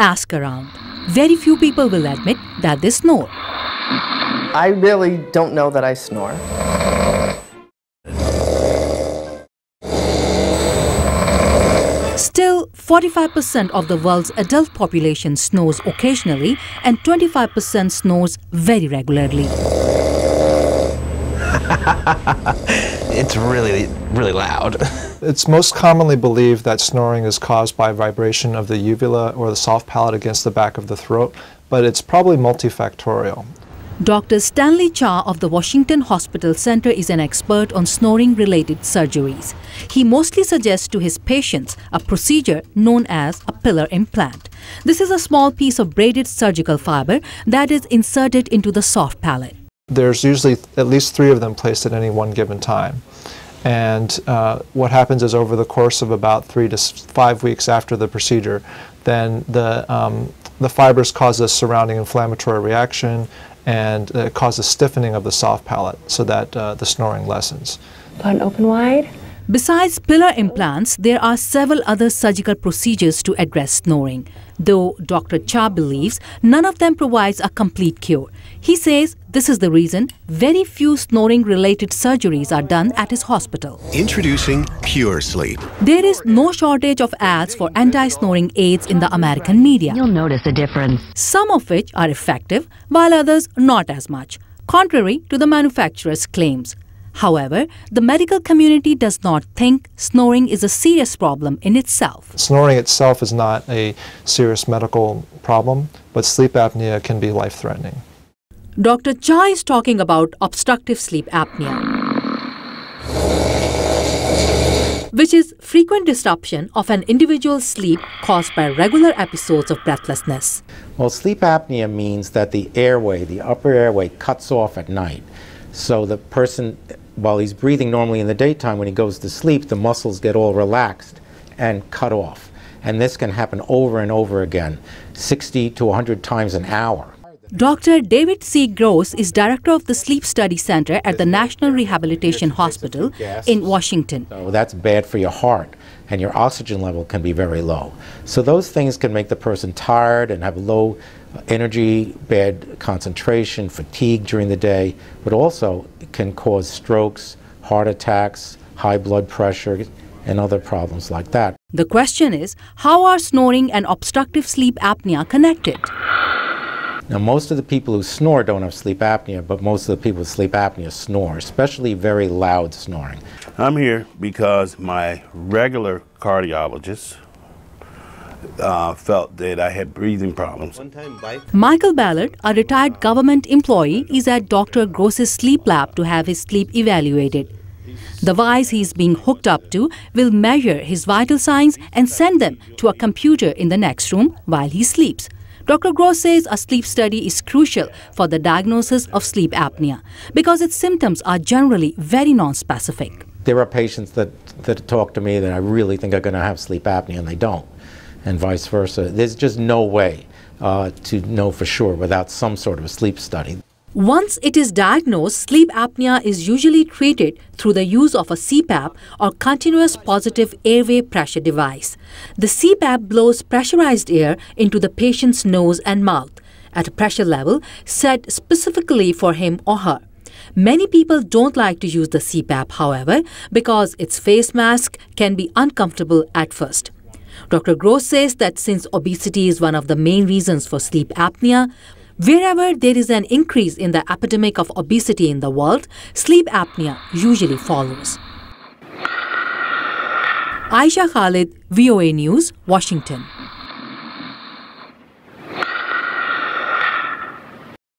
Ask around. Very few people will admit that they snore. I really don't know that I snore. Still, 45% of the world's adult population snores occasionally and 25% snores very regularly. It's really loud. It's most commonly believed that snoring is caused by vibration of the uvula or the soft palate against the back of the throat, but it's probably multifactorial. Dr. Stanley Cha of the Washington Hospital Center is an expert on snoring-related surgeries. He mostly suggests to his patients a procedure known as a pillar implant. This is a small piece of braided surgical fiber that is inserted into the soft palate. There's usually at least 3 of them placed at any one given time. And what happens is over the course of about 3 to 5 weeks after the procedure, then the fibers cause a surrounding inflammatory reaction and cause a stiffening of the soft palate so that the snoring lessens. Button open wide. Besides pillar implants, there are several other surgical procedures to address snoring. Though Dr. Cha believes none of them provides a complete cure. He says this is the reason very few snoring-related surgeries are done at his hospital. Introducing Pure Sleep. There is no shortage of ads for anti-snoring aids in the American media. You'll notice a difference. Some of which are effective, while others not as much, contrary to the manufacturer's claims. However, the medical community does not think snoring is a serious problem in itself. Snoring itself is not a serious medical problem, but sleep apnea can be life-threatening. Dr. Cha is talking about obstructive sleep apnea, which is frequent disruption of an individual's sleep caused by regular episodes of breathlessness. Well, sleep apnea means that the airway, the upper airway, cuts off at night. So the person, while he's breathing normally in the daytime, when he goes to sleep, the muscles get all relaxed and cut off. And this can happen over and over again, 60 to 100 times an hour. Dr. David C. Gross is director of the Sleep Study Center at the National Rehabilitation Hospital in Washington. So that's bad for your heart, and your oxygen level can be very low. So those things can make the person tired and have low energy, bad concentration, fatigue during the day, but also can cause strokes, heart attacks, high blood pressure, and other problems like that. The question is, how are snoring and obstructive sleep apnea connected? Now, most of the people who snore don't have sleep apnea, but most of the people with sleep apnea snore, especially very loud snoring. I'm here because my regular cardiologist felt that I had breathing problems. Michael Ballard, a retired government employee, is at Dr. Gross's sleep lab to have his sleep evaluated. The device he's being hooked up to will measure his vital signs and send them to a computer in the next room while he sleeps. Dr. Gross says a sleep study is crucial for the diagnosis of sleep apnea because its symptoms are generally very non-specific. There are patients that talk to me that I really think are going to have sleep apnea and they don't, and vice versa. There's just no way to know for sure without some sort of a sleep study. Once it is diagnosed, sleep apnea is usually treated through the use of a CPAP or continuous positive airway pressure device. The CPAP blows pressurized air into the patient's nose and mouth at a pressure level set specifically for him or her. Many people don't like to use the CPAP, however, because its face mask can be uncomfortable at first. Dr. Gross says that since obesity is one of the main reasons for sleep apnea, wherever there is an increase in the epidemic of obesity in the world, sleep apnea usually follows. Ayesha, Khalid, VOA News, Washington.